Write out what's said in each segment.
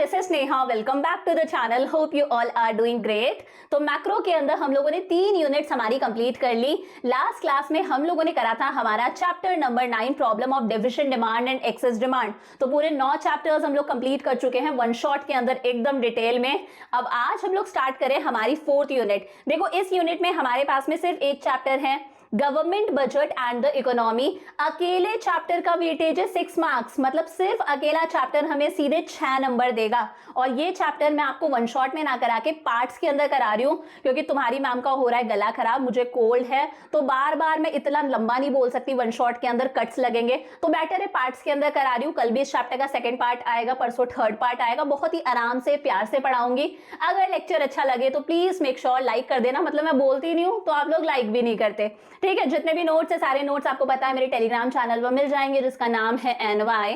This is Neha, welcome back to the channel. Hope you all are doing great. तो macro के अंदर हम लोगों ने 3 यूनिट्स हमारी कंप्लीट कर ली। लास्ट क्लास में हम लोगों ने करा था हमारा chapter number 9 problem of division demand and excess demand. तो पूरे 9 चैप्टर्स हम लोग कंप्लीट कर चुके हैं वन शॉट के अंदर एकदम डिटेल में। अब आज हम लोग स्टार्ट करें हमारी 4th यूनिट। देखो इस यूनिट में हमारे पास में सिर्फ एक चैप्टर है, government budget and the economy. अकेले चैप्टर का वेटेज है 6 मार्क्स, मतलब सिर्फ अकेला चैप्टर हमें सीधे 6 नंबर देगा। और ये चैप्टर मैं आपको वन शॉट में ना करा के पार्ट्स के अंदर करा रही हूँ, क्योंकि तुम्हारी मैम का हो रहा है गला खराब, मुझे कोल्ड है, तो बार बार मैं इतना लंबा नहीं बोल सकती, वन शॉट के अंदर कट्स लगेंगे, तो बेटर है पार्ट्स के अंदर करा रही हूँ। कल भी इस चैप्टर का सेकंड पार्ट आएगा, परसों थर्ड पार्ट आएगा, बहुत ही आराम से प्यार से पढ़ाऊंगी। अगर लेक्चर अच्छा लगे तो प्लीज मेक श्योर लाइक कर देना, मतलब मैं बोलती नहीं हूँ तो आप लोग लाइक भी नहीं करते, ठीक है। जितने भी नोट्स है सारे नोट्स आपको पता है मेरे टेलीग्राम चैनल पर मिल जाएंगे, जिसका नाम है NY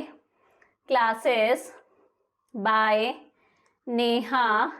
classes bye Neha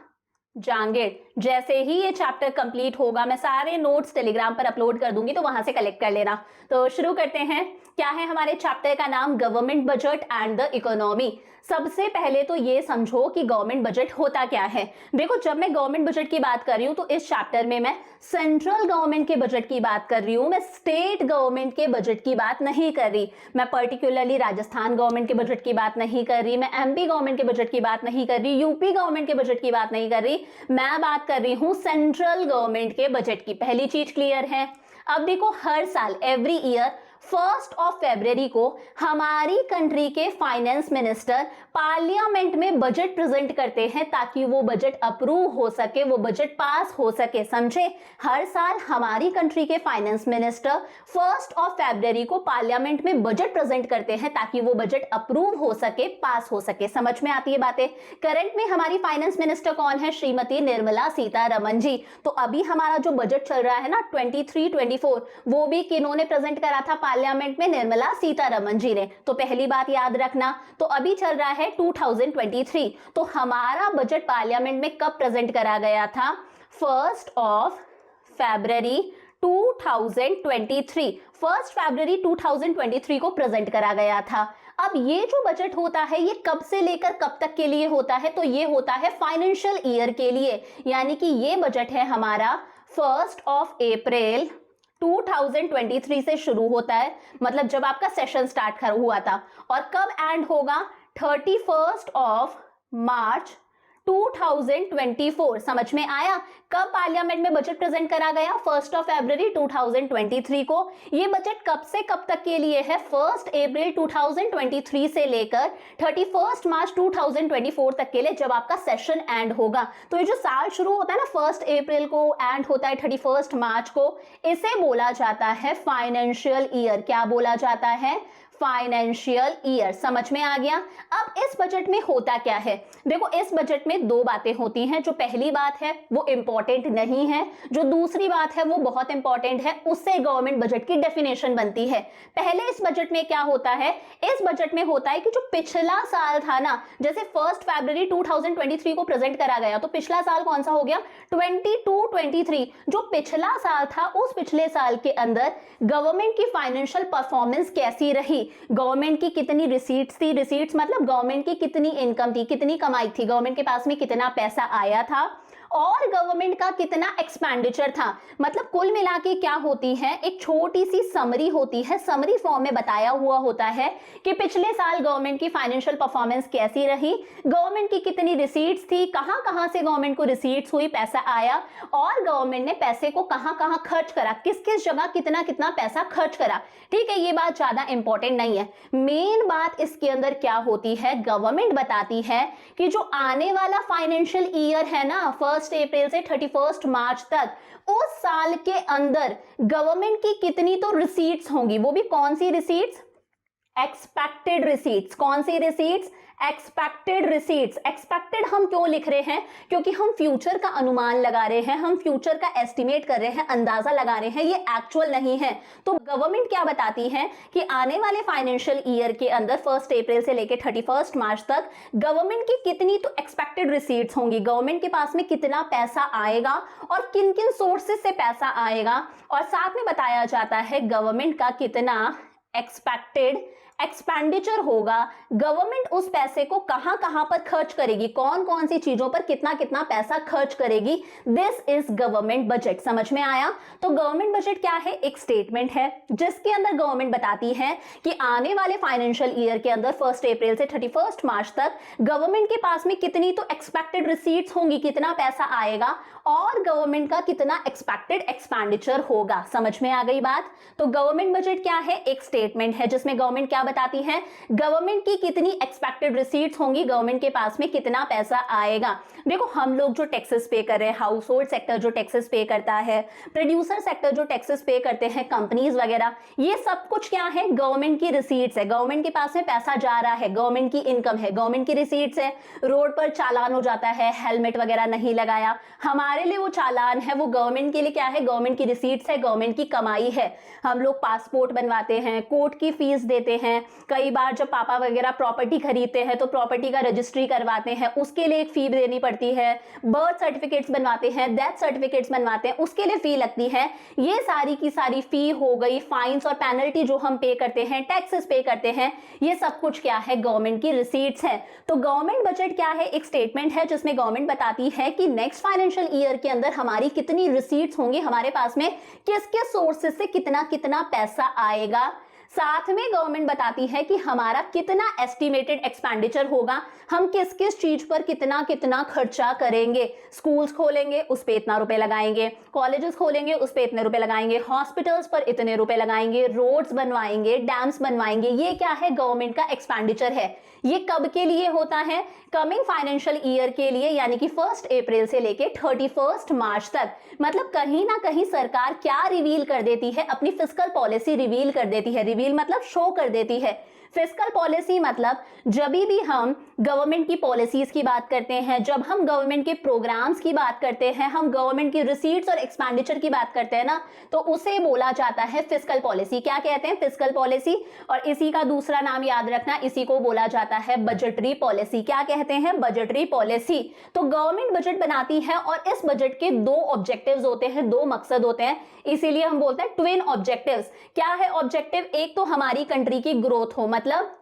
Jangid. जैसे ही ये चैप्टर कंप्लीट होगा मैं सारे नोट्स टेलीग्राम पर अपलोड कर दूंगी, तो वहां से कलेक्ट कर लेना। तो शुरू करते हैं। क्या है हमारे चैप्टर का नाम? Government budget and the economy. सबसे पहले तो ये समझो कि गवर्नमेंट बजट होता क्या है। देखो जब मैं गवर्नमेंट बजट की बात कर रही हूँ तो इस चैप्टर में मैं सेंट्रल गवर्नमेंट के बजट की बात कर रही हूँ, मैं स्टेट गवर्नमेंट के बजट की बात नहीं कर रही। मैं पर्टिकुलरली राजस्थान गवर्नमेंट के बजट की बात नहीं कर रही, मैं MP गवर्नमेंट के बजट की बात नहीं कर रही, UP गवर्नमेंट के बजट की बात नहीं कर रही, मैं बात कर रही हूँ सेंट्रल गवर्नमेंट के बजट की। पहली चीज क्लियर है। अब देखो हर साल एवरी ईयर 1 फरवरी को हमारी कंट्री के फाइनेंस मिनिस्टर पार्लियामेंट में बजट प्रेजेंट करते हैं, ताकि वो बजट अप्रूव हो सके, वो बजट पास हो सके, समझे। हर साल हमारी कंट्री के फाइनेंस मिनिस्टर 1 फरवरी को पार्लियामेंट में बजट प्रेजेंट करते हैं, ताकि वो बजट अप्रूव हो सके, पास हो सके। समझ में आती है बातें। करंट में हमारी फाइनेंस मिनिस्टर कौन है? श्रीमती निर्मला सीतारमण जी। तो अभी हमारा जो बजट चल रहा है ना 23-24, वो भी किन्होंने प्रेजेंट करा था पार्लियामेंट में? निर्मला सीतारमण जी ने। तो पहली बात याद रखना। तो अभी चल रहा है 2023, तो हमारा बजट पार्लियामेंट में कब प्रेजेंट करा गया था? 1 फरवरी 2023। 1 फरवरी 2023 को प्रेजेंट करा गया था। अब ये जो बजट होता है ये कब से लेकर कब तक के लिए होता है? तो ये होता है फाइनेंशियल ईयर के लिए, यानी कि ये बजट है हमारा 1 अप्रैल 2023 से शुरू होता है, मतलब जब आपका सेशन स्टार्ट हुआ था, और कब एंड होगा? 31 मार्च 2024। समझ में आया? कब पार्लियामेंट में बजट प्रेजेंट करा गया? 1 फरवरी 2023 को। ये बजट कब से कब तक के लिए है? 1 अप्रैल 2023 से लेकर 31 मार्च 2024 तक के लिए, जब आपका सेशन एंड होगा। तो ये जो साल शुरू होता है ना 1 अप्रैल को, एंड होता है 31 मार्च को, इसे बोला जाता है फाइनेंशियल ईयर। क्या बोला जाता है? Financial year. समझ में आ गया? अब इस बजट में होता क्या है? देखो इस बजट में 2 बातें होती हैं। जो पहली बात है वो इंपॉर्टेंट नहीं है, जो दूसरी बात है वो बहुत इंपॉर्टेंट है, उससे गवर्नमेंट बजट की डेफिनेशन बनती है। पहले इस बजट में क्या होता है? इस बजट में होता है कि जो पिछला साल था ना, जैसे 1 फरवरी 2023 को प्रेजेंट करा गया, तो पिछला साल कौन सा हो गया? 22-23। जो पिछला साल था उस पिछले साल के अंदर गवर्नमेंट की फाइनेंशियल परफॉर्मेंस कैसी रही, गवर्नमेंट की कितनी रिसीट्स थी, रिसीट्स मतलब गवर्नमेंट की कितनी इनकम थी, कितनी कमाई थी, गवर्नमेंट के पास में कितना पैसा आया था, और गवर्नमेंट का कितना एक्सपेंडिचर था। मतलब कुल मिला के क्या होती है, एक छोटी सी समरी होती है, समरी फॉर्म में बताया हुआ होता है कि पिछले साल गवर्नमेंट की फाइनेंशियल परफॉर्मेंस कैसी रही, गवर्नमेंट की कितनी रिसीट्स थी, कहां कहां से गवर्नमेंट को रिसीट्स हुई, पैसा आया, और गवर्नमेंट ने पैसे को कहां कहां खर्च करा, किस किस जगह कितना कितना पैसा खर्च करा। ठीक है, ये बात ज्यादा इंपॉर्टेंट नहीं है। मेन बात इसके अंदर क्या होती है, गवर्नमेंट बताती है कि जो आने वाला फाइनेंशियल ईयर है ना 1 अप्रैल से 31 मार्च तक, उस साल के अंदर गवर्नमेंट की कितनी तो रिसीट्स होंगी। वो भी कौन सी रिसीट्स? Expected receipts. कौन सी रिसीट्स? Expected receipts. एक्सपेक्टेड हम क्यों लिख रहे हैं? क्योंकि हम फ्यूचर का अनुमान लगा रहे हैं, हम फ्यूचर का एस्टिमेट कर रहे हैं, अंदाजा लगा रहे हैं, ये एक्चुअल नहीं है। तो गवर्नमेंट क्या बताती है कि आने वाले फाइनेंशियल ईयर के अंदर 1 अप्रैल से लेकर 31 मार्च तक गवर्नमेंट की कितनी तो एक्सपेक्टेड रिसीट्स होंगी, गवर्नमेंट के पास में कितना पैसा आएगा और किन किन सोर्सेस से पैसा आएगा, और साथ में बताया जाता है गवर्नमेंट का कितना एक्सपेक्टेड एक्सपेंडिचर होगा, गवर्नमेंट उस पैसे को कहां कहां पर खर्च करेगी, कौन कौन सी चीजों पर कितना कितना पैसा खर्च करेगी, दिस इज गवर्नमेंट बजट। समझ में आया? तो गवर्नमेंट बजट क्या है? एक स्टेटमेंट है जिसके अंदर गवर्नमेंट बताती है कि आने वाले फाइनेंशियल ईयर के अंदर 1 अप्रैल से 31 मार्च तक गवर्नमेंट के पास में कितनी तो एक्सपेक्टेड रिसीट्स होंगी, कितना पैसा आएगा, और गवर्नमेंट का कितना एक्सपेक्टेड एक्सपेंडिचर होगा। समझ में आ गई बात? तो गवर्नमेंट बजट क्या है? एक स्टेटमेंट है जिसमें गवर्नमेंट क्या बताती है, गवर्नमेंट की कितनी एक्सपेक्टेड रिसीट्स होंगी, गवर्नमेंट के पास में कितना पैसा आएगा। देखो हम लोग जो टैक्सेस पे कर रहे हैं, हाउस होल्ड सेक्टर जो टैक्सेस पे करता है, प्रोड्यूसर सेक्टर जो टैक्सेस पे करते हैं, कंपनीज वगैरह, ये सब कुछ क्या है? गवर्नमेंट की रिसीट्स है, गवर्नमेंट के पास में पैसा जा रहा है, गवर्नमेंट की इनकम है, गवर्नमेंट की रिसीट्स है। रोड पर चालान हो जाता है, हेलमेट वगैरह नहीं लगाया, हमारे लिए वो चालान है, वो गवर्नमेंट के लिए क्या है? गवर्नमेंट की रिसीट्स है, गवर्नमेंट की कमाई है। हम लोग पासपोर्ट बनवाते हैं, कोर्ट की फीस देते हैं, कई बार जब पापा वगैरह प्रॉपर्टी खरीदते हैं तो प्रॉपर्टी का रजिस्ट्री करवाते हैं, उसके लिए एक फी देनी पड़ती है, बर्थ सर्टिफिकेट्स बनवाते हैं, डेथ सर्टिफिकेट्स बनवाते हैं, उसके लिए फी लगती है। ये सारी की सारी फी हो गई, फाइन्स और पेनल्टी जो हम पे करते हैं, टैक्सेस पे करते हैं, ये सब कुछ क्या है? गवर्नमेंट की रिसीट्स है। तो गवर्नमेंट बजट क्या है? एक स्टेटमेंट है जिसमें गवर्नमेंट बताती है कि नेक्स्ट फाइनेंशियल ईयर के अंदर हमारी कितनी रिसीट्स होंगी, हमारे पास में किस किस सोर्सेस से कितना कितना पैसा आएगा। साथ में गवर्नमेंट बताती है कि हमारा कितना एस्टिमेटेड एक्सपेंडिचर होगा, हम किस किस चीज पर कितना कितना खर्चा करेंगे। स्कूल्स खोलेंगे उस पे इतना रुपए लगाएंगे, कॉलेजेस खोलेंगे उस पे इतने रुपए लगाएंगे, हॉस्पिटल्स पर इतने रुपए लगाएंगे, रोड्स बनवाएंगे, डैम्स बनवाएंगे। ये क्या है? गवर्नमेंट का एक्सपेंडिचर है। ये कब के लिए होता है? कमिंग फाइनेंशियल ईयर के लिए, यानी कि 1 अप्रैल से लेके 31 मार्च तक। मतलब कहीं ना कहीं सरकार क्या रिवील कर देती है? अपनी फिस्कल पॉलिसी रिवील कर देती है। रिवील मतलब शो कर देती है। फिस्कल पॉलिसी मतलब जब भी हम गवर्नमेंट की पॉलिसीज की बात करते हैं, जब हम गवर्नमेंट के प्रोग्राम्स की बात करते हैं, हम गवर्नमेंट की रिसीट्स और एक्सपेंडिचर की बात करते हैं ना, तो उसे बोला जाता है फिस्कल पॉलिसी। क्या कहते हैं? Fiscal policy. और इसी का दूसरा नाम याद रखना, इसी को बोला जाता है बजटरी पॉलिसी। क्या कहते हैं? Budgetary policy. तो गवर्नमेंट बजट बनाती है और इस बजट के दो ऑब्जेक्टिव्स होते हैं, दो मकसद होते हैं, इसीलिए हम बोलते हैं ट्विन ऑब्जेक्टिव्स। क्या है ऑब्जेक्टिव? एक तो हमारी कंट्री की ग्रोथ हो, मतलब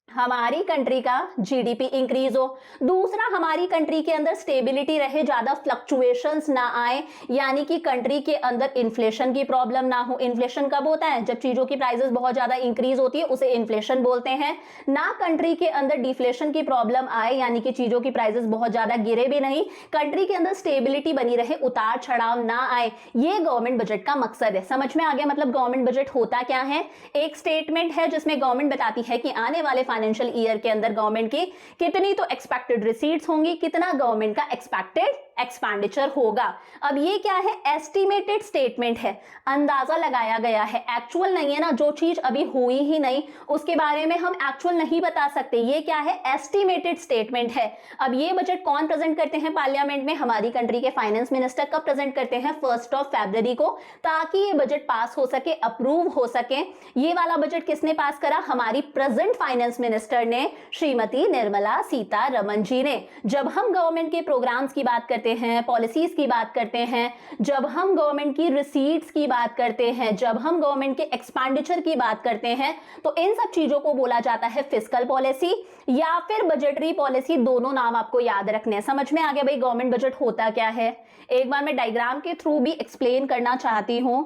हमारी कंट्री का जीडीपी इंक्रीज हो, दूसरा हमारी कंट्री के अंदर स्टेबिलिटी रहे, ज्यादा फ्लक्चुएशंस ना आए, यानी कि कंट्री के अंदर इन्फ्लेशन की प्रॉब्लम ना हो। इन्फ्लेशन कब होता है? जब चीजों की प्राइसेस बहुत ज्यादा इंक्रीज होती है, उसे इन्फ्लेशन बोलते हैं। ना कंट्री के अंदर डिफ्लेशन की प्रॉब्लम आए, यानी कि चीजों की प्राइसेस बहुत ज्यादा गिरे भी नहीं, कंट्री के अंदर स्टेबिलिटी बनी रहे, उतार चढ़ाव ना आए। ये गवर्नमेंट बजट का मकसद है। समझ में आ गया? मतलब गवर्नमेंट बजट होता क्या है? एक स्टेटमेंट है जिसमें गवर्नमेंट बताती है कि आने वाले फाइनेंशियल ईयर के अंदर गवर्नमेंट की कितनी तो एक्सपेक्टेड रिसीट्स होंगी, कितना गवर्नमेंट का एक्सपेक्टेड एक्सपेंडिचर होगा। अब ये क्या है? एस्टिमेटेड स्टेटमेंट है, अंदाजा लगाया गया है, एक्चुअल नहीं है ना। जो चीज अभी हुई ही नहीं उसके बारे में हम एक्चुअल नहीं बता सकते। ये क्या है? एस्टिमेटेड स्टेटमेंट है। अब ये बजट कौन प्रेजेंट करते हैं पार्लियामेंट में? हमारी कंट्री के फाइनेंस मिनिस्टर। कब प्रेजेंट करते हैं? 1 फरवरी को, ताकि ये बजट पास हो सके, अप्रूव हो सके। ये वाला बजट किसने पास करा? हमारी प्रेजेंट फाइनेंस मिनिस्टर ने, श्रीमती निर्मला सीतारमण जी ने। जब हम गवर्नमेंट के प्रोग्राम्स की बात करते हैं, पॉलिसीज की बात करते हैं, जब हम गवर्नमेंट की रिसीट्स की बात करते हैं, जब हम गवर्नमेंट के एक्सपेंडिचर की बात करते हैं, तो इन सब चीजों को बोला जाता है फिस्कल पॉलिसी या फिर बजटरी पॉलिसी। दोनों नाम आपको याद रखने हैं। समझ में आ गया भाई गवर्नमेंट बजट होता क्या है? एक बार मैं डायग्राम के थ्रू भी एक्सप्लेन करना चाहती हूं।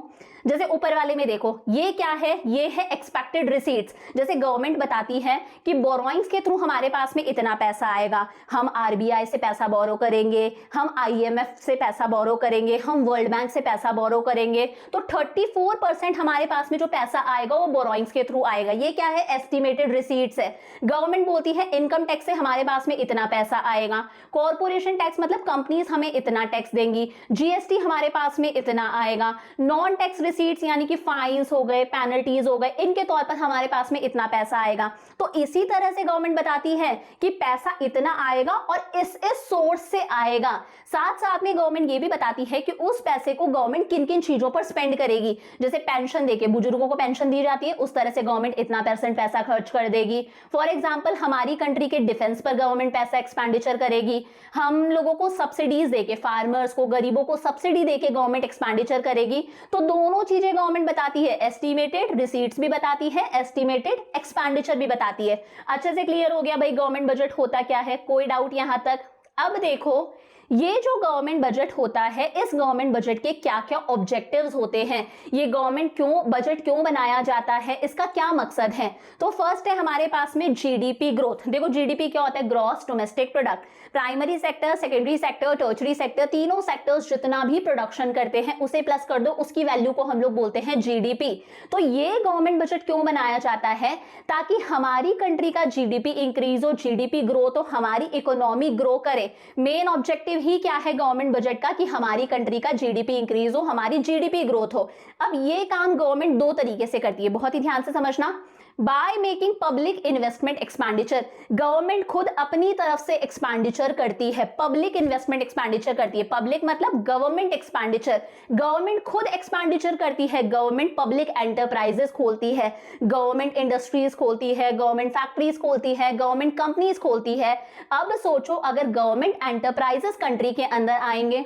जैसे ऊपर वाले में देखो, ये क्या है? ये है एक्सपेक्टेड रिसीट्स। जैसे गवर्नमेंट बताती है कि बोरोइंग्स के थ्रू हमारे पास में इतना पैसा आएगा, हम आरबीआई से पैसा बोरो करेंगे, हम आईएमएफ से पैसा बोरो करेंगे, हम वर्ल्ड बैंक से पैसा बोरो करेंगे, तो 34% हमारे पास में जो पैसा आएगा वो बोरोइंग्स के थ्रू आएगा। ये क्या है? एस्टिमेटेड रिसीट्स है। गवर्नमेंट बोलती है इनकम टैक्स से हमारे पास में इतना पैसा आएगा, कॉर्पोरेशन टैक्स मतलब कंपनीज हमें इतना टैक्स देंगी, जीएसटी हमारे पास में इतना आएगा, नॉन टैक्स रिसीट्स यानी कि फाइन्स हो गए, पेनल्टीज हो गए, इनके तौर पर हमारे पास में इतना पैसा आएगा। तो इसी तरह से गवर्नमेंट बताती है कि पैसा इतना आएगा और इस सोर्स से आएगा। साथ साथ में गवर्नमेंट ये भी बताती है कि उस पैसे को गवर्नमेंट किन किन चीजों पर स्पेंड करेगी। जैसे पेंशन देके, बुजुर्गों को पेंशन दी जाती है, उस तरह से गवर्नमेंट इतना % पैसा खर्च कर देगी। फॉर एग्जाम्पल हमारी कंट्री के डिफेंस पर गवर्नमेंट पैसा एक्सपेंडिचर करेगी, हम लोगों को सब्सिडीज देके, फार्मर्स को, गरीबों को सब्सिडी देके गवर्नमेंट एक्सपेंडिचर करेगी। तो दोनों दोनों चीजें गवर्नमेंट बताती है, एस्टिमेटेड रिसीट्स भी बताती है, एस्टिमेटेड एक्सपेंडिचर भी बताती है। अच्छे से क्लियर हो गया भाई गवर्नमेंट बजट होता क्या है, कोई डाउट यहां तक? अब देखो ये जो गवर्नमेंट बजट होता है, इस गवर्नमेंट बजट के क्या क्या ऑब्जेक्टिव्स होते हैं, ये गवर्नमेंट बजट क्यों बनाया जाता है, इसका क्या मकसद है। तो फर्स्ट है हमारे पास में जीडीपी ग्रोथ। देखो जीडीपी क्या होता है, gross domestic product. Primary sector, secondary sector, tertiary sector, तीनों सेक्टर्स जितना भी प्रोडक्शन करते हैं उसे प्लस कर दो, उसकी वैल्यू को हम लोग बोलते हैं जीडीपी। तो ये गवर्नमेंट बजट क्यों बनाया जाता है, ताकि हमारी कंट्री का जीडीपी इंक्रीज हो, जीडीपी ग्रोथ हो, हमारी इकोनॉमी ग्रो करे। मेन ऑब्जेक्टिव ही क्या है गवर्नमेंट बजट का, कि हमारी कंट्री का जीडीपी इंक्रीज हो, हमारी जीडीपी ग्रोथ हो। अब ये काम गवर्नमेंट दो तरीके से करती है, बहुत ही ध्यान से समझना। By making public investment expenditure, government खुद अपनी तरफ से एक्सपेंडिचर करती है, पब्लिक इन्वेस्टमेंट एक्सपेंडिचर करती है। पब्लिक मतलब गवर्नमेंट एक्सपेंडिचर, गवर्नमेंट खुद एक्सपेंडिचर करती है, गवर्नमेंट पब्लिक एंटरप्राइजेस खोलती है, गवर्नमेंट इंडस्ट्रीज खोलती है, गवर्नमेंट फैक्ट्रीज खोलती है, गवर्नमेंट कंपनीज खोलती है। अब सोचो अगर गवर्नमेंट एंटरप्राइजेस कंट्री के अंदर आएंगे,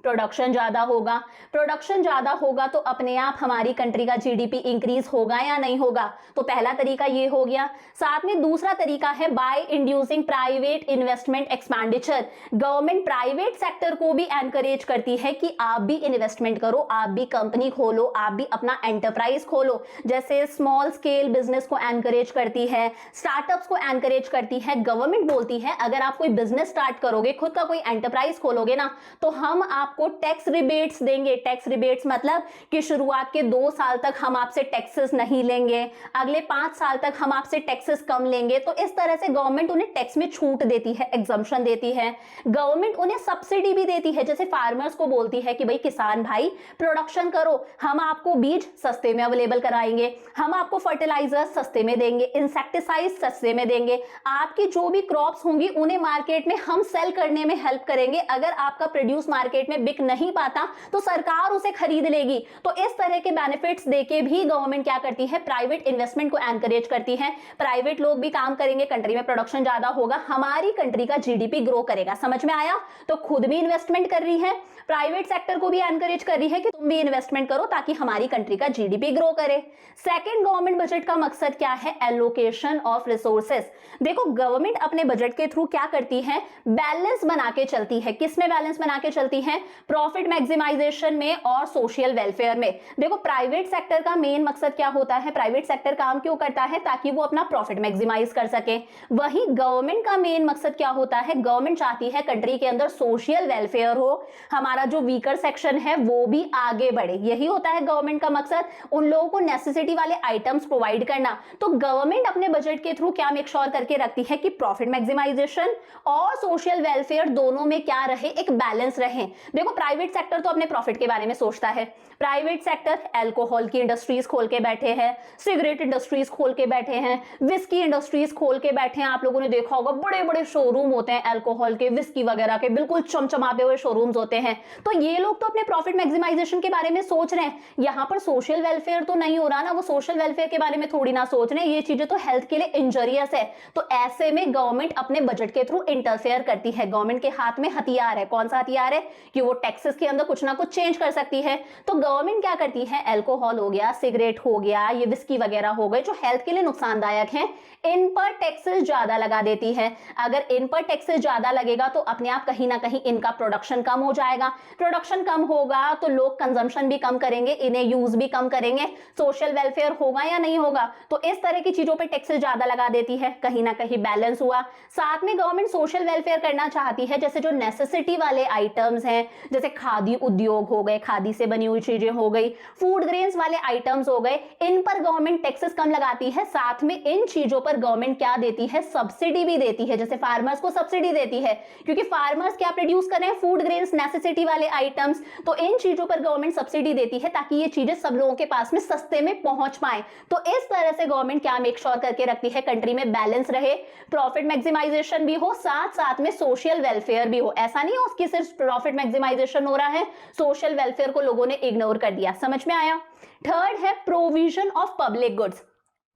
प्रोडक्शन ज्यादा होगा, प्रोडक्शन ज्यादा होगा तो अपने आप हमारी कंट्री का जीडीपी इंक्रीज होगा या नहीं होगा। तो पहला तरीका ये हो गया। साथ में दूसरा तरीका है by inducing private investment expenditure, government private sector को भी एनकरेज करती है कि आप भी इन्वेस्टमेंट करो, आप भी कंपनी खोलो, आप भी अपना एंटरप्राइज खोलो। जैसे स्मॉल स्केल बिजनेस को एनकरेज करती है, स्टार्टअप्स को एनकरेज करती है। गवर्नमेंट बोलती है अगर आप कोई बिजनेस स्टार्ट करोगे, खुद का कोई एंटरप्राइज खोलोगे ना, तो हम आपको टैक्स रिबेट्स देंगे। टैक्स रिबेट्स मतलब कि शुरुआत के 2 साल तक हम आपसे टैक्सेस नहीं लेंगे, अगले 5 साल तक हम आपसे टैक्सेस कम लेंगे। तो इस तरह से गवर्नमेंट उन्हें टैक्स में छूट देती है, एग्जम्पशन देती है। गवर्नमेंट उन्हें सब्सिडी भी देती है, जैसे फार्मर्स को बोलती है कि भाई किसान भाई प्रोडक्शन करो, हम आपको बीज सस्ते में अवेलेबल कराएंगे, हम आपको फर्टिलाइजर सस्ते में देंगे, इंसेक्टिसाइड सस्ते में देंगे, आपकी जो भी क्रॉप्स होंगी उन्हें मार्केट में हम सेल करने में हेल्प करेंगे। अगर आपका प्रोड्यूस मार्केट में बिक नहीं पाता तो सरकार उसे खरीद लेगी। तो इस तरह के बेनिफिट्स देके भी गवर्नमेंट क्या करती है, प्राइवेट इन्वेस्टमेंट को एनकरेज करती है। प्राइवेट लोग भी काम करेंगे, कंट्री में प्रोडक्शन ज्यादा होगा, हमारी कंट्री का जीडीपी ग्रो करेगा। समझ में आया? तो खुद भी इन्वेस्टमेंट कर रही है, प्राइवेट सेक्टर को भी एनकरेज कर रही है कि तुम भी इन्वेस्टमेंट करो ताकि हमारी कंट्री का जीडीपी ग्रो करे। सेकंड गवर्नमेंट बजट का मकसद क्या है, एलोकेशन ऑफ रिसोर्सेस। देखो गवर्नमेंट अपने बजट के थ्रू क्या करती है, बैलेंस बना के चलती है। किसमें बैलेंस बना के चलती है, प्रॉफिट मैक्सिमाइजेशन में और सोशल वेलफेयर में। देखो प्राइवेट सेक्टर का मेन मकसद क्या होता है, प्राइवेट सेक्टर काम क्यों करता है, ताकि वो अपना प्रॉफिट मैक्सिमाइज कर सके। वहीं गवर्नमेंट का मेन मकसद क्या होता है, गवर्नमेंट चाहती है कंट्री के अंदर सोशल वेलफेयर हो, हमारा जो वीकर सेक्शन है वो भी आगे बढ़े। यही होता है गवर्नमेंट का मकसद, उन लोगों को नेसेसिटी वाले आइटम्स प्रोवाइड करना। तो गवर्नमेंट अपने बजट के थ्रू क्या मेक श्योर करके रखती है कि प्रॉफिट मैक्सिमाइजेशन और सोशल वेलफेयर दोनों में क्या रहे, एक बैलेंस रहे। देखो प्राइवेट सेक्टर तो अपने प्रॉफिट के बारे में सोचता है। प्राइवेट सेक्टर अल्कोहल की इंडस्ट्रीज खोल के बैठे हैं, सिगरेट इंडस्ट्रीज खोल के बैठे हैं, विस्की इंडस्ट्रीज खोल के बैठे हैं। आप लोगों ने देखा होगा बड़े बड़े शोरूम होते हैं अल्कोहल के, विस्की वगैरह के, बिल्कुल चमचमाते हुए शोरूम्स होते हैं। तो ये लोग तो अपने प्रॉफिट मैक्सिमाइजेशन के बारे में सोच रहे हैं, यहाँ पर सोशल वेलफेयर तो नहीं हो रहा ना, वो सोशल वेलफेयर के बारे में थोड़ी ना सोच रहे हैं। ये चीजें तो हेल्थ के लिए इंजरियस है। तो ऐसे में गवर्नमेंट अपने बजट के थ्रू इंटरफेयर करती है। गवर्नमेंट के हाथ में हथियार है, कौन सा हथियार है, कि वो टैक्सेस के अंदर कुछ ना कुछ चेंज कर सकती है। तो गवर्नमेंट क्या करती है, अल्कोहल हो गया, सिगरेट हो गया, ये विस्की वगैरह हो गए जो हेल्थ के लिए नुकसानदायक है, इन पर टैक्सेस ज्यादा लगा देती है। अगर इन पर टैक्सेस ज्यादा लगेगा तो अपने आप कहीं ना कहीं इनका प्रोडक्शन कम हो जाएगा। प्रोडक्शन कम होगा तो लोग कंजम्पशन भी कम करेंगे, इन्हें यूज भी कम करेंगे। सोशल वेलफेयर होगा या नहीं होगा? तो इस तरह की चीजों पर टैक्सेस ज्यादा लगा देती है, कहीं ना कहीं बैलेंस हुआ। साथ में गवर्नमेंट सोशल वेलफेयर करना चाहती है, जैसे जो नेसेसिटी वाले आइटम्स हैं, जैसे खादी उद्योग हो गए, खादी से बनी हुई चीजें हो गई, फूड ग्रेन्स वाले आइटम्स हो गए, इन पर गवर्नमेंट टैक्सेस कम लगाती है। साथ में इन चीजों पर गवर्नमेंट क्या देती है, सब्सिडी भी देती है। जैसे फार्मर्स को सब्सिडी देती है, क्योंकि फार्मर्स क्या प्रोड्यूस कर रहे हैं, फूड ग्रेन्स, नेसेसिटी वाले आइटम्स। तो इन चीजों पर गवर्नमेंट सब्सिडी देती है ताकि ये चीजें सब लोगों के पास में सस्ते में पहुंच पाए। तो इस तरह से गवर्नमेंट क्या मेक श्योर करके रखती है, कंट्री में बैलेंस रहे, प्रॉफिट मैक्सिमाइजेशन भी हो, साथ साथ में सोशल वेलफेयर भी हो। ऐसा नहीं हो कि सिर्फ प्रॉफिट मैक्सिमाइजेशन हो रहा है, सोशल वेलफेयर को लोगों ने इग्नोर कर दिया। समझ में आया? थर्ड है प्रोविजन ऑफ पब्लिक गुड्स।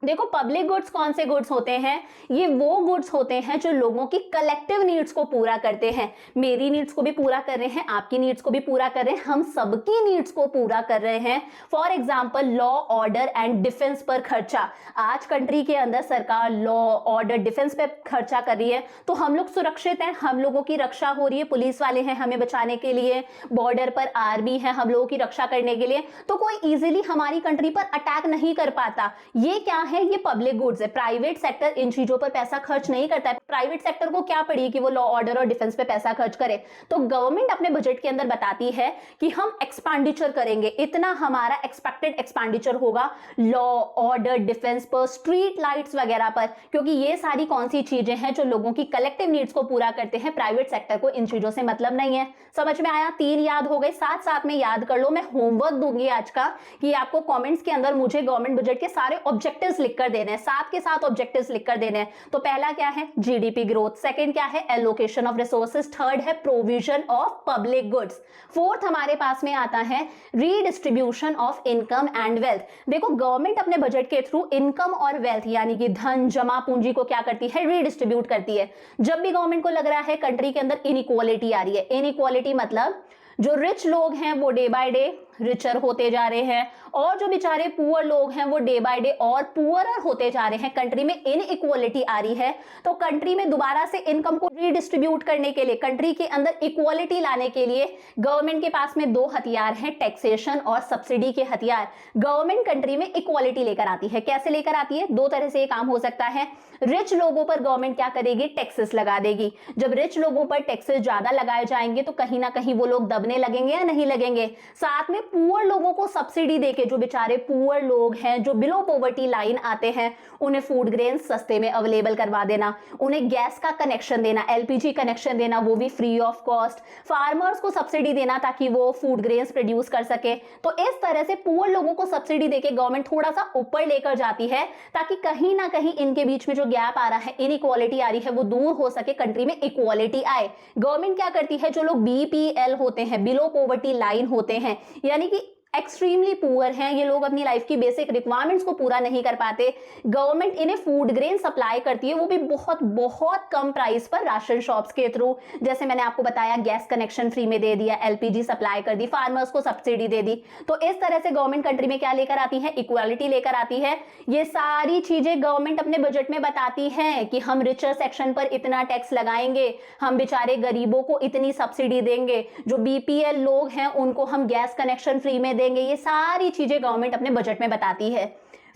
देखो, पब्लिक गुड्स कौन से गुड्स होते हैं? ये वो गुड्स होते हैं जो लोगों की कलेक्टिव नीड्स को पूरा करते हैं। मेरी नीड्स को भी पूरा कर रहे हैं, आपकी नीड्स को भी पूरा कर रहे हैं, हम सबकी नीड्स को पूरा कर रहे हैं। For example, law, order and defence पर खर्चा। आज कंट्री के अंदर सरकार लॉ, ऑर्डर, डिफेंस पे खर्चा कर रही है, तो हम लोग सुरक्षित हैं, हम लोगों की रक्षा हो रही है, पुलिस वाले हैं हमें बचाने के लिए, बॉर्डर पर आर्मी है हम लोगों की रक्षा करने के लिए, तो कोई इजीली हमारी कंट्री पर अटैक नहीं कर पाता। ये क्या है? ये पब्लिक गुड्स है। प्राइवेट सेक्टर इन चीजों पर पैसा खर्च नहीं करता है। प्राइवेट सेक्टर को क्या पड़ी कि वो लॉ, ऑर्डर और डिफेंस पे पैसा खर्च करे? तो गवर्नमेंट अपने बजट के अंदर बताती है कि हम एक्सपेंडिचर करेंगे, इतना हमारा एक्सपेक्टेड एक्सपेंडिचर होगा लॉ, ऑर्डर, डिफेंस पर, स्ट्रीट लाइट्स वगैरह पर, क्योंकि ये सारी कौन सी चीजें हैं जो लोगों की कलेक्टिव नीड्स को पूरा करते हैं। प्राइवेट सेक्टर को इन चीजों से मतलब नहीं है। समझ में आया? 3 याद हो गए, साथ साथ में याद कर लो। मैं होमवर्क दूंगी आज का कि आपको कमेंट्स के अंदर मुझे गवर्नमेंट बजट के सारे ऑब्जेक्टिव्स लिखकर देने हैं, साथ के साथ ऑब्जेक्टिव्स लिखकर देने हैं। तो पहला क्या है? GDP growth. सेकंड क्या है? Allocation of resources. थर्ड है provision of public goods. Fourth हमारे पास में आता है redistribution of income and wealth. देखो, गवर्नमेंट अपने बजट के थ्रू इनकम और वेल्थ यानी कि धन, जमा पूंजी को क्या करती है? रीडिस्ट्रीब्यूट करती है। जब भी गवर्नमेंट को लग रहा है कंट्री के अंदर इनइक्वालिटी आ रही है, इनइक्वालिटी मतलब जो रिच लोग हैं वो डे बाय डे रिचर होते जा रहे हैं और जो बेचारे पुअर लोग हैं वो डे बाय डे और पुअरर होते जा रहे हैं, कंट्री में इनइक्वालिटी आ रही है, तो कंट्री में दोबारा से इनकम को रीडिस्ट्रीब्यूट करने के लिए, कंट्री के अंदर इक्वालिटी लाने के लिए गवर्नमेंट के पास में 2 हथियार हैं, टैक्सेशन और सब्सिडी के हथियार। गवर्नमेंट कंट्री में इक्वालिटी लेकर आती है। कैसे लेकर आती है? 2 तरह से ये काम हो सकता है। रिच लोगों पर गवर्नमेंट क्या करेगी? टैक्सेस लगा देगी। जब रिच लोगों पर टैक्सेस ज्यादा लगाए जाएंगे तो कहीं ना कहीं वो लोग दबने लगेंगे या नहीं लगेंगे। साथ में पुअर लोगों को सब्सिडी देके, जो बेचारे पुअर लोग हैं, जो बिलो पॉवर्टी लाइन आते हैं, उन्हें फूड ग्रेन सस्ते में अवेलेबल करवा देना, उन्हें गैस का कनेक्शन देना, एलपीजी कनेक्शन देना, वो भी फ्री ऑफ कॉस्ट। फार्मर्स को सब्सिडी देना ताकि वो फूड ग्रेन्स प्रोड्यूस कर सके। तो इस तरह से पुअर लोगों को सब्सिडी देके गवर्नमेंट थोड़ा सा ऊपर लेकर जाती है ताकि कहीं ना कहीं इनके बीच में जो गैप आ रहा है, इनइक्वालिटी आ रही है, वो दूर हो सके, कंट्री में इक्वालिटी आए। गवर्नमेंट क्या करती है? जो लोग बीपीएल होते हैं, बिलो पॉवर्टी लाइन होते हैं, यानी कि एक्सट्रीमली पुअर हैं, ये लोग अपनी लाइफ की बेसिक रिक्वायरमेंट्स को पूरा नहीं कर पाते, गवर्नमेंट इन्हें फूड ग्रेन सप्लाई करती है, वो भी बहुत बहुत कम प्राइस पर राशन शॉप्स के थ्रू। जैसे मैंने आपको बताया, गैस कनेक्शन फ्री में दे दिया, एलपीजी सप्लाई कर दी, फार्मर्स को सब्सिडी दे दी। तो इस तरह से गवर्नमेंट कंट्री में क्या लेकर आती है? इक्वालिटी लेकर आती है। ये सारी चीजें गवर्नमेंट अपने बजट में बताती है कि हम रिचर सेक्शन पर इतना टैक्स लगाएंगे, हम बेचारे गरीबों को इतनी सब्सिडी देंगे, जो बीपीएल लोग हैं उनको हम गैस कनेक्शन फ्री में देंगे। ये सारी चीजें गवर्नमेंट अपने बजट में बताती है।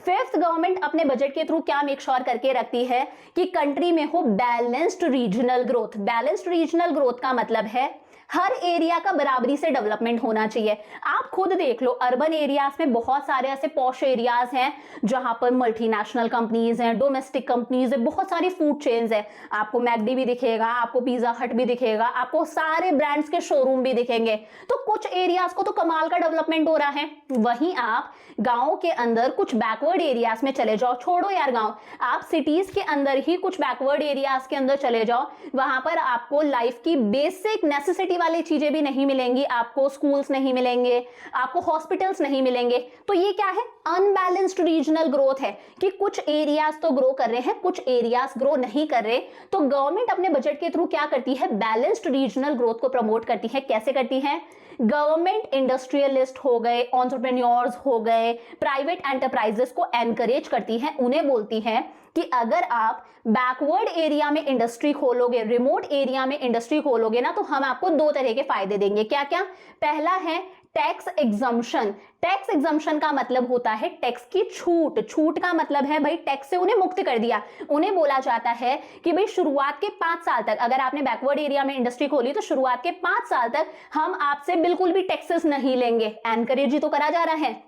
फिफ्थ, गवर्नमेंट अपने बजट के थ्रू क्या मेक श्योर करके रखती है कि कंट्री में हो balanced regional growth. Balanced regional growth का मतलब है हर एरिया का बराबरी से डेवलपमेंट होना चाहिए। आप खुद देख लो, अर्बन एरियाज में बहुत सारे ऐसे पॉश एरियाज हैं जहां पर मल्टीनेशनल कंपनीज हैं, डोमेस्टिक कंपनीज है, बहुत सारी फूड चेन्स है। आपको मैकडी भी दिखेगा, आपको पिज्जा हट भी दिखेगा, आपको सारे ब्रांड्स के शोरूम भी दिखेंगे। तो कुछ एरियाज को तो कमाल का डेवलपमेंट हो रहा है। वहीं आप गाँव के अंदर कुछ बैकवर्ड एरियाज में चले जाओ, छोड़ो यार गाँव, आप सिटीज के अंदर ही कुछ बैकवर्ड एरियाज के अंदर चले जाओ, वहां पर आपको लाइफ की बेसिक नेसेसिटी वाली चीजें भी नहीं मिलेंगी, आपको स्कूल्स नहीं मिलेंगे, आपको हॉस्पिटल्स नहीं मिलेंगे। तो ये क्या है? अनबैलेंस्ड रीजनल ग्रोथ है कि कुछ एरियाज तो ग्रो कर रहे हैं, कुछ एरियाज ग्रो नहीं कर रहे। तो गवर्नमेंट अपने बजट के थ्रू क्या करती है? बैलेंस्ड रीजनल ग्रोथ को प्रमोट करती है। कैसे करती है? गवर्नमेंट इंडस्ट्रियलिस्ट हो गए, एंटरप्रेन्योर्स हो गए, प्राइवेट एंटरप्राइजेस को एनकरेज करती है, उन्हें बोलती है कि अगर आप बैकवर्ड एरिया में इंडस्ट्री खोलोगे, रिमोट एरिया में इंडस्ट्री खोलोगे ना, तो हम आपको 2 तरह के फायदे देंगे। क्या क्या? पहला है टैक्स एग्जम्पशन। टैक्स एग्जम्पशन का मतलब होता है टैक्स की छूट। छूट का मतलब है भाई टैक्स से उन्हें मुक्त कर दिया। उन्हें बोला जाता है कि भाई शुरुआत के 5 साल तक, अगर आपने बैकवर्ड एरिया में इंडस्ट्री खोली तो शुरुआत के 5 साल तक हम आपसे बिल्कुल भी टैक्सेस नहीं लेंगे। एनकरेज ही तो करा जा रहा है।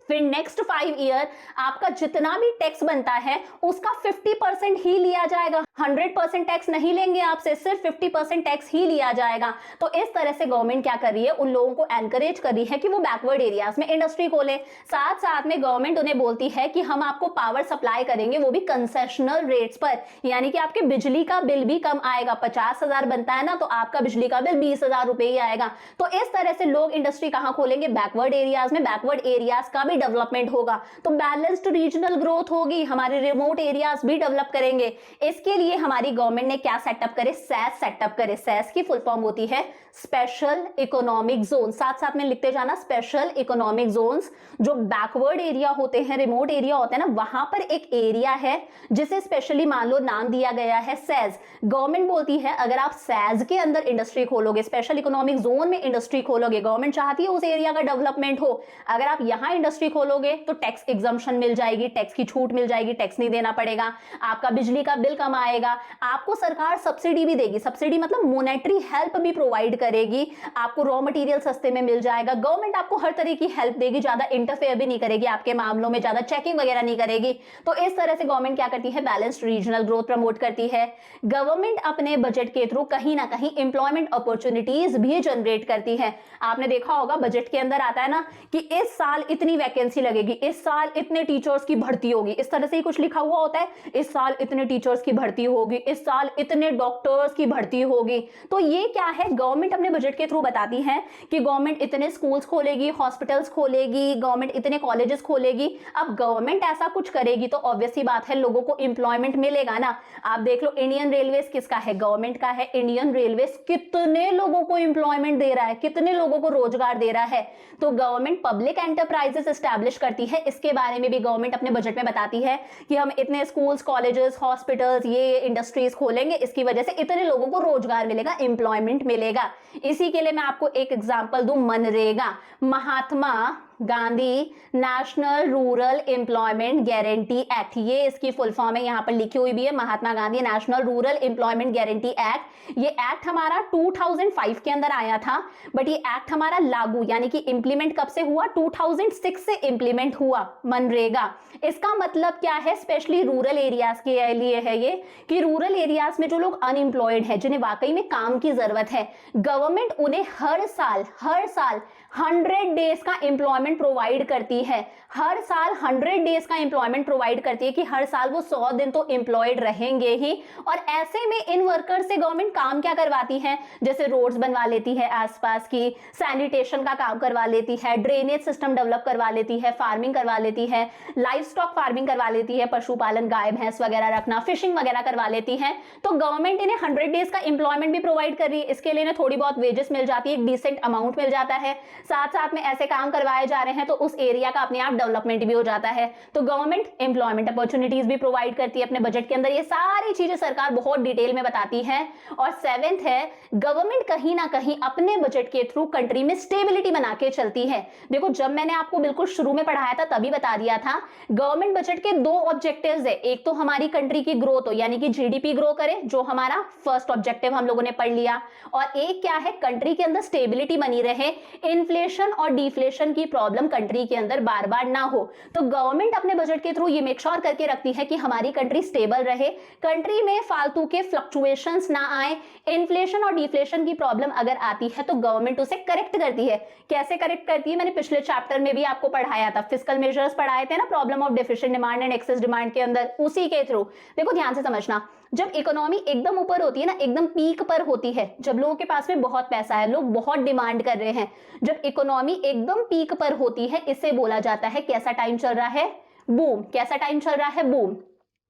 फिर नेक्स्ट 5 ईयर आपका जितना भी टैक्स बनता है उसका 50% ही लिया जाएगा। 100% टैक्स नहीं लेंगे आपसे, सिर्फ 50% टैक्स ही लिया जाएगा। तो इस तरह से गवर्नमेंट क्या कर रही है, उन लोगों को एनकरेज कर रही है कि वो बैकवर्ड एरियाज में इंडस्ट्री खोले। साथ साथ में गवर्नमेंट उन्हें बोलती है कि हम आपको पावर सप्लाई करेंगे, वो भी कंसेशनल रेट्स पर, यानी कि आपके बिजली का बिल भी कम आएगा। 50,000 बनता है ना, तो आपका बिजली का बिल 20,000 रुपए ही आएगा। तो इस तरह से लोग इंडस्ट्री कहां खोलेंगे, बैकवर्ड एरियाज में। बैकवर्ड एरियाज का भी डेवलपमेंट होगा, तो बैलेंस्ड रीजनल ग्रोथ होगी, हमारे रिमोट एरियाज भी डेवलप करेंगे। इसके लिए हमारी गवर्नमेंट ने क्या सेटअप करे, सैस सेटअप करे। सैस की फुल फॉर्म होती है स्पेशल इकोनॉमिक जोन। साथ साथ में लिखते जाना, स्पेशल इकोनॉमिक जोन्स। जो बैकवर्ड एरिया होते हैं, रिमोट एरिया होते हैं ना, वहां पर एक एरिया है जिसे स्पेशली मान लो नाम दिया गया है सैज। गवर्नमेंट बोलती है अगर आप सैज के अंदर इंडस्ट्री खोलोगे, स्पेशल इकोनॉमिक जोन में इंडस्ट्री खोलोगे, गवर्नमेंट चाहती है उस एरिया का डेवलपमेंट हो, अगर आप यहां इंडस्ट्री खोलोगे तो टैक्स एग्जम्पशन मिल जाएगी, टैक्स की छूट मिल जाएगी, टैक्स नहीं देना पड़ेगा, आपका बिजली का बिल कम आएगा, आपको सरकार सब्सिडी भी देगी। सब्सिडी मतलब मोनेटरी हेल्प भी प्रोवाइड करेगी, आपको रॉ मटेरियल सस्ते में मिल जाएगा। गवर्नमेंट आपको हर तरह की हेल्प देगी, ज्यादा इंटरफेयर भी नहीं करेगी आपके मामलों में, ज्यादा चेकिंग वगैरह नहीं करेगी। तो इस तरह से गवर्नमेंट क्या करती है, बैलेंस्ड रीजनल ग्रोथ प्रमोट करती है। गवर्नमेंट अपने बजट के थ्रू कहीं ना कहीं एम्प्लॉयमेंट अपॉर्चुनिटीज भी जनरेट करती है। आपने देखा होगा बजट के अंदर आता है ना कि इस साल इतनी वैकेंसी लगेगी, इस साल इतने टीचर्स की भर्ती होगी, इस तरह से ही कुछ लिखा हुआ होता है। इस साल इतने टीचर्स की भर्ती होगी, इस साल इतने डॉक्टर्स की भर्ती होगी। तो ये क्या है, गवर्नमेंट अपने बजट के थ्रू बताती है कि गवर्नमेंट इतने स्कूल्स खोलेगी, हॉस्पिटल्स खोलेगी, गवर्नमेंट इतने कॉलेजेस खोलेगी। अब गवर्नमेंट ऐसा कुछ करेगी तो ऑब्वियस सी बात है लोगों को एम्प्लॉयमेंट मिलेगा ना। आप देख लो इंडियन रेलवेज किसका है, गवर्नमेंट का है। इंडियन रेलवेज कितने लोगों को एम्प्लॉयमेंट दे रहा है, कितने लोगों को रोजगार दे रहा है। तो गवर्नमेंट पब्लिक एंटरप्राइजेस एस्टैब्लिश करती है, इसके बारे में भी गवर्नमेंट अपने बजट में बताती है कि हम इतने स्कूल्स, कॉलेजेस, हॉस्पिटल्स, ये इंडस्ट्रीज खोलेंगे, इसकी वजह से इतने लोगों को रोजगार मिलेगा, एम्प्लॉयमेंट मिलेगा। इसी के लिए मैं आपको एक एग्जांपल दूं, मनरेगा, Mahatma Gandhi national rural employment guarantee act, ये इसकी फुल फॉर्म है, यहां पर लिखी हुई भी है, Mahatma Gandhi national rural employment guarantee act. ये एक्ट हमारा 2005 के अंदर आया था, बट ये एक्ट हमारा लागू यानी कि इंप्लीमेंट कब से हुआ, 2006 से इंप्लीमेंट हुआ मनरेगा। इसका मतलब क्या है, स्पेशली रूरल एरियाज के लिए है ये, कि रूरल एरियाज में जो लोग अनएम्प्लॉयड है, जिन्हें वाकई में काम की जरूरत है, गवर्नमेंट उन्हें हर साल 100 डेज का एम्प्लॉयमेंट प्रोवाइड करती है। हर साल 100 डेज का एम्प्लॉयमेंट प्रोवाइड करती है कि हर साल वो 100 दिन तो एम्प्लॉयड रहेंगे ही। और ऐसे में इन वर्कर से गवर्नमेंट काम क्या करवाती है, जैसे रोड्स बनवा लेती है आसपास की, सैनिटेशन का काम करवा लेती है, ड्रेनेज सिस्टम डेवलप करवा लेती है, फार्मिंग करवा लेती है, लाइव स्टॉक फार्मिंग करवा लेती है, पशुपालन, गाय भैंस वगैरह रखना, फिशिंग वगैरह करवा लेती है। तो गवर्नमेंट इन्हें 100 डेज का एम्प्लॉयमेंट भी प्रोवाइड कर रही है, इसके लिए इन्हें थोड़ी बहुत वेजेस मिल जाती है, एक डिसेंट अमाउंट मिल जाता है। साथ साथ में ऐसे काम करवाए जा रहे हैं तो उस एरिया का अपने आप डेवलपमेंट भी हो जाता है। तो गवर्नमेंट एम्प्लॉयमेंट अपॉर्चुनिटीज भी प्रोवाइड करती है अपने बजट के अंदर। ये सारी चीजें सरकार बहुत डिटेल में बताती है। और 7th है, गवर्नमेंट कहीं ना कहीं अपने बजट के थ्रू कंट्री में स्टेबिलिटी बना के चलती है। देखो जब मैंने आपको बिल्कुल शुरू में पढ़ाया था तभी बता दिया था, गवर्नमेंट बजट के 2 ऑब्जेक्टिव्स है, एक तो हमारी कंट्री की ग्रोथ हो यानी कि जीडीपी ग्रो करे, जो हमारा फर्स्ट ऑब्जेक्टिव हम लोगों ने पढ़ लिया, और एक क्या है, कंट्री के अंदर स्टेबिलिटी बनी रहे, इन्फ्लेशन और डिफ्लेशन की प्रॉब्लम कंट्री के अंदर बार बार ना हो। तो गवर्नमेंट अपने बजट के थ्रू ये मेक श्योर करके रखती है कि हमारी कंट्री स्टेबल रहे, कंट्री में फालतू के फ्लक्चुएशंस ना आए, इन्फ्लेशन और डिफ्लेशन की प्रॉब्लम अगर आती है तो गवर्नमेंट उसे करेक्ट करती है। कैसे करेक्ट करती है, मैंने पिछले चैप्टर में भी आपको पढ़ाया था, फिस्कल मेजर्स पढ़ाए थे ना, problem of deficient demand and excess demand के अंदर, उसी के थ्रू। देखो ध्यान से समझना, जब इकोनॉमी एकदम ऊपर होती है ना, एकदम पीक पर होती है, जब लोगों के पास में बहुत पैसा है, लोग बहुत डिमांड कर रहे हैं, जब इकोनॉमी एकदम पीक पर होती है, इसे बोला जाता है कैसा टाइम चल रहा है, बूम। कैसा टाइम चल रहा है, बूम।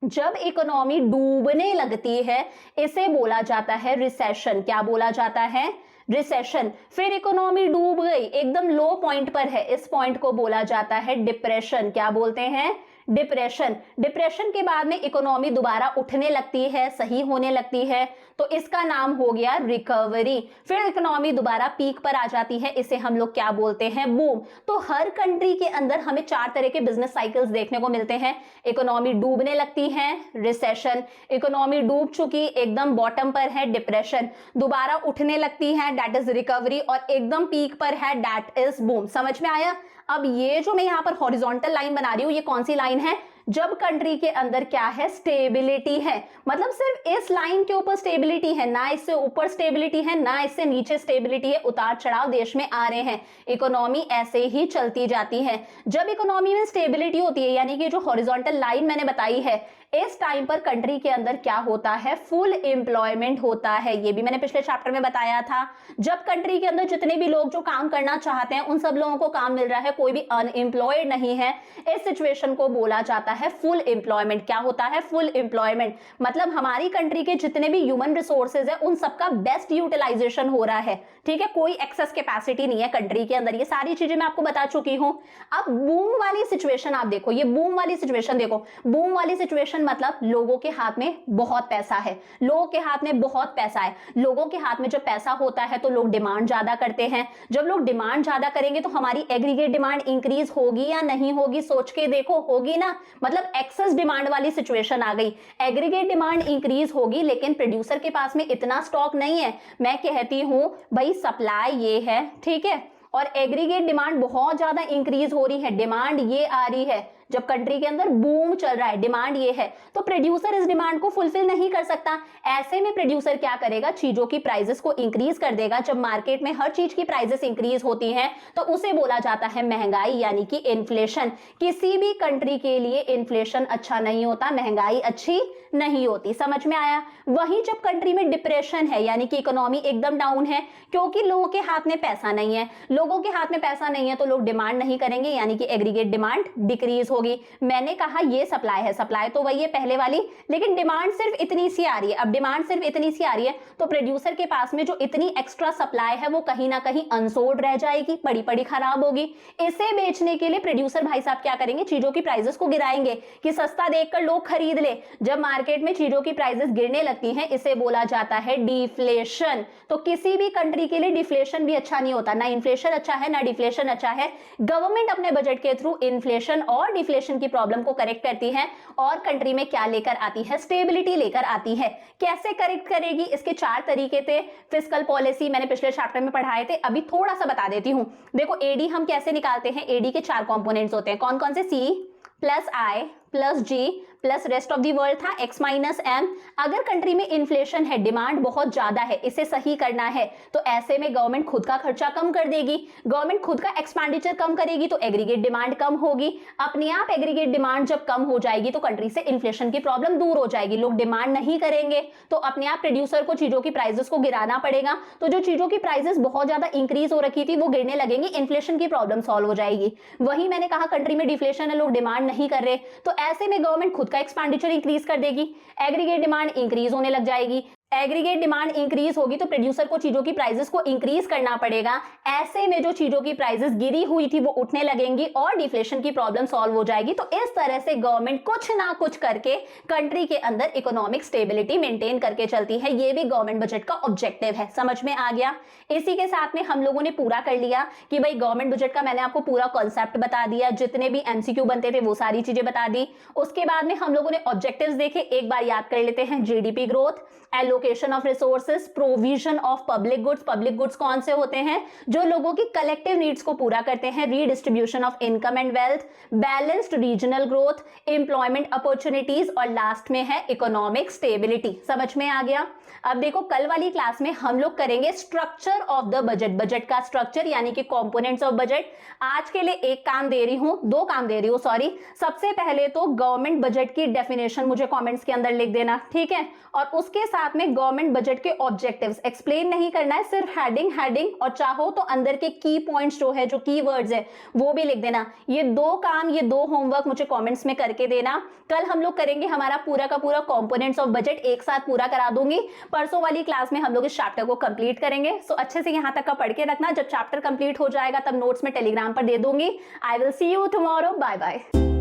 जब इकोनॉमी डूबने लगती है इसे बोला जाता है रिसेशन। क्या बोला जाता है, रिसेशन। फिर इकोनॉमी डूब गई, एकदम लो पॉइंट पर है, इस पॉइंट को बोला जाता है डिप्रेशन। क्या बोलते हैं, डिप्रेशन। डिप्रेशन के बाद में इकोनॉमी दोबारा उठने लगती है, सही होने लगती है, तो इसका नाम हो गया रिकवरी। फिर इकोनॉमी दोबारा पीक पर आ जाती है, इसे हम लोग क्या बोलते हैं, बूम। तो हर कंट्री के अंदर हमें 4 तरह के बिजनेस साइकिल्स देखने को मिलते हैं। इकोनॉमी डूबने लगती है, रिसेशन। इकोनॉमी डूब चुकी, एकदम बॉटम पर है, डिप्रेशन। दोबारा उठने लगती है, दैट इज रिकवरी, और एकदम पीक पर है, दैट इज बूम। समझ में आया। अब ये जो मैं यहाँ पर हॉरिजॉन्टल लाइन बना रही हूँ, ये कौन सी लाइन है, जब कंट्री के अंदर क्या है, स्टेबिलिटी है, मतलब सिर्फ इस लाइन के ऊपर स्टेबिलिटी है, ना इससे ऊपर स्टेबिलिटी है, ना इससे नीचे स्टेबिलिटी है, उतार चढ़ाव देश में आ रहे हैं, इकोनॉमी ऐसे ही चलती जाती है। जब इकोनॉमी में स्टेबिलिटी होती है, यानी कि जो हॉरिजॉन्टल लाइन मैंने बताई है, इस टाइम पर कंट्री के अंदर क्या होता है, फुल एम्प्लॉयमेंट होता है। ये भी मैंने पिछले चैप्टर में बताया था। जब कंट्री के अंदर जितने भी लोग जो काम करना चाहते हैं उन सब लोगों को काम मिल रहा है, कोई भी अनएम्प्लॉयड नहीं है, इस सिचुएशन को बोला जाता है फुल एम्प्लॉयमेंट। क्या होता है, फुल एम्प्लॉयमेंट, मतलब हमारी कंट्री के जितने भी ह्यूमन रिसोर्सेज है उन सबका बेस्ट यूटिलाइजेशन हो रहा है, ठीक है, कोई एक्सेस कैपेसिटी नहीं है कंट्री के अंदर। ये सारी चीजें मैं आपको बता चुकी हूं। अब बूम वाली सिचुएशन आप देखो, ये बूम वाली सिचुएशन देखो। बूम वाली सिचुएशन मतलब लोगों के हाथ में बहुत पैसा है, लोगों के हाथ में बहुत पैसा है। लोगों के हाथ में जब पैसा होता है तो लोग डिमांड ज्यादा करते हैं। जब लोग डिमांड ज्यादा करेंगे तो हमारी एग्रीगेट डिमांड इंक्रीज होगी या नहीं होगी, सोच के देखो, होगी ना, मतलब एक्सेस डिमांड वाली सिचुएशन आ गई। एग्रीगेट डिमांड इंक्रीज होगी लेकिन प्रोड्यूसर के पास में इतना स्टॉक नहीं है। मैं कहती हूं भाई सप्लाई ये है, ठीक है, और एग्रीगेट डिमांड बहुत ज्यादा इंक्रीज हो रही है, डिमांड ये आ रही है। जब कंट्री के अंदर बूम चल रहा है, डिमांड ये है, तो प्रोड्यूसर इस डिमांड को फुलफिल नहीं कर सकता। ऐसे में प्रोड्यूसर क्या करेगा, चीजों की प्राइसेस को इंक्रीज कर देगा। जब मार्केट में हर चीज की प्राइसेस इंक्रीज होती हैं तो उसे बोला जाता है महंगाई, यानी कि इन्फ्लेशन। किसी भी कंट्री के लिए इन्फ्लेशन अच्छा नहीं होता, महंगाई अच्छी नहीं होती। समझ में आया। वहीं जब कंट्री में डिप्रेशन है, यानी कि इकोनॉमी एकदम डाउन है, क्योंकि लोगों के हाथ में पैसा नहीं है, लोगों के हाथ में पैसा नहीं है तो लोग डिमांड नहीं करेंगे, यानी कि एग्रीगेट डिमांड डिक्रीज होगी। मैंने कहा ये सप्लाई है, सप्लाई तो वही है पहले वाली, लेकिन डिमांड सिर्फ इतनी सी आ रही है। अब डिमांड सिर्फ इतनी सी आ रही है तो प्रोड्यूसर के पास में जो इतनी एक्स्ट्रा सप्लाई है वो कहीं ना कहीं अनसोल्ड रह जाएगी, पड़ी पड़ी खराब होगी। इसे बेचने के लिए प्रोड्यूसर भाई साहब क्या करेंगे, चीजों की प्राइसेस को गिराएंगे कि सस्ता देखकर लोग खरीद ले। जब मार्केट में चीजों की प्राइसेस गिरने लगती हैं, इसे बोला जाता है डिफ्लेशन। तो किसी भी कंट्री के लिए डिफ्लेशन भी अच्छा नहीं होता, ना इन्फ्लेशन अच्छा है ना डिफ्लेशन अच्छा है। गवर्नमेंट अपने बजट के थ्रू इन्फ्लेशन और डिफ्लेशन की प्रॉब्लम को करेक्ट करती है और कंट्री में क्या लेकर आती है, स्टेबिलिटी लेकर आती है। कैसे करेक्ट करेगी, इसके 4 तरीके थे। फिस्कल पॉलिसी मैंने पिछले चैप्टर में पढ़ाए थे, अभी थोड़ा सा बता देती हूं। देखो एडी हम कैसे निकालते हैं, एडी के 4 कंपोनेंट्स होते हैं। कौन कौन से, C plus I plus G plus rest of the world था x माइनस एम। अगर कंट्री में इन्फ्लेशन है, डिमांड बहुत ज्यादा है, इसे सही करना है तो ऐसे में गवर्नमेंट खुद का खर्चा कम कर देगी, गवर्नमेंट खुद का एक्सपेंडिचर कम करेगी तो एग्रीगेट डिमांड कम होगी। अपने आप एग्रीगेट डिमांड जब कम हो जाएगी तो कंट्री से इन्फ्लेशन की प्रॉब्लम दूर हो जाएगी। लोग डिमांड नहीं करेंगे तो अपने आप प्रोड्यूसर को चीजों की प्राइसेस को गिराना पड़ेगा, तो जो चीजों की प्राइसेस बहुत ज्यादा इंक्रीज हो रखी थी वो गिरने लगेंगी, इन्फ्लेशन की प्रॉब्लम सॉल्व हो जाएगी। वही मैंने कहा कंट्री में डिफ्लेशन है, लोग डिमांड नहीं कर रहे, तो ऐसे में गवर्नमेंट खुद का एक्सपेंडिचर इंक्रीज कर देगी, एग्रीगेट डिमांड इंक्रीज होने लग जाएगी। एग्रीगेट डिमांड इंक्रीज होगी तो प्रोड्यूसर को चीजों की प्राइसेस को इंक्रीज करना पड़ेगा। ऐसे में जो चीजों की प्राइसेस गिरी हुई थी वो उठने लगेंगी और डिफ्लेशन की प्रॉब्लम सॉल्व हो जाएगी। तो इस तरह से गवर्नमेंट कुछ ना कुछ करके कंट्री के अंदर इकोनॉमिक स्टेबिलिटी मेंटेन करके चलती है। ये भी गवर्नमेंट बजट का ऑब्जेक्टिव है। समझ में आ गया। इसी के साथ में हम लोगों ने पूरा कर लिया कि भाई गवर्नमेंट बजट का मैंने आपको पूरा कॉन्सेप्ट बता दिया, जितने भी एमसीक्यू बनते थे वो सारी चीजें बता दी। उसके बाद में हम लोगों ने ऑब्जेक्टिव्स देखे, एक बार याद कर लेते हैं। GDP growth, allocation of resources, provision of public goods. Public goods कौन से होते हैं, जो लोगों की कलेक्टिव नीड्स को पूरा करते हैं। Redistribution of income and wealth, balanced regional growth, employment opportunities और लास्ट में है इकोनॉमिक स्टेबिलिटी। समझ में आ गया। अब देखो कल वाली क्लास में हम लोग करेंगे structure of the budget, budget का स्ट्रक्चर यानी कि कंपोनेंट्स ऑफ बजट। आज के लिए एक काम दे रही हूं, 2 काम दे रही हूं सॉरी। सबसे पहले तो गवर्नमेंट बजट की डेफिनेशन मुझे कमेंट्स के अंदर लिख देना, ठीक है, और उसके साथ में गवर्नमेंट बजट के ऑब्जेक्टिव्स एक्सप्लेन नहीं करना है, सिर्फ हेडिंग और चाहो तो अंदर के की पॉइंट्स जो है, जो की वर्ड्स है वो भी लिख देना। ये 2 काम, ये 2 होमवर्क मुझे कमेंट्स में करके देना। कल हम लोग करेंगे हमारा पूरा का पूरा कंपोनेंट्स ऑफ बजट, एक साथ पूरा करा दूंगी। परसों वाली क्लास में हम लोग इस चैप्टर को कंप्लीट करेंगे। सो अच्छे से यहां तक का पढ़ के रखना, जब चैप्टर कंप्लीट हो जाएगा तब नोट्स में टेलीग्राम पर दे दूंगी। I will see you tomorrow, bye bye.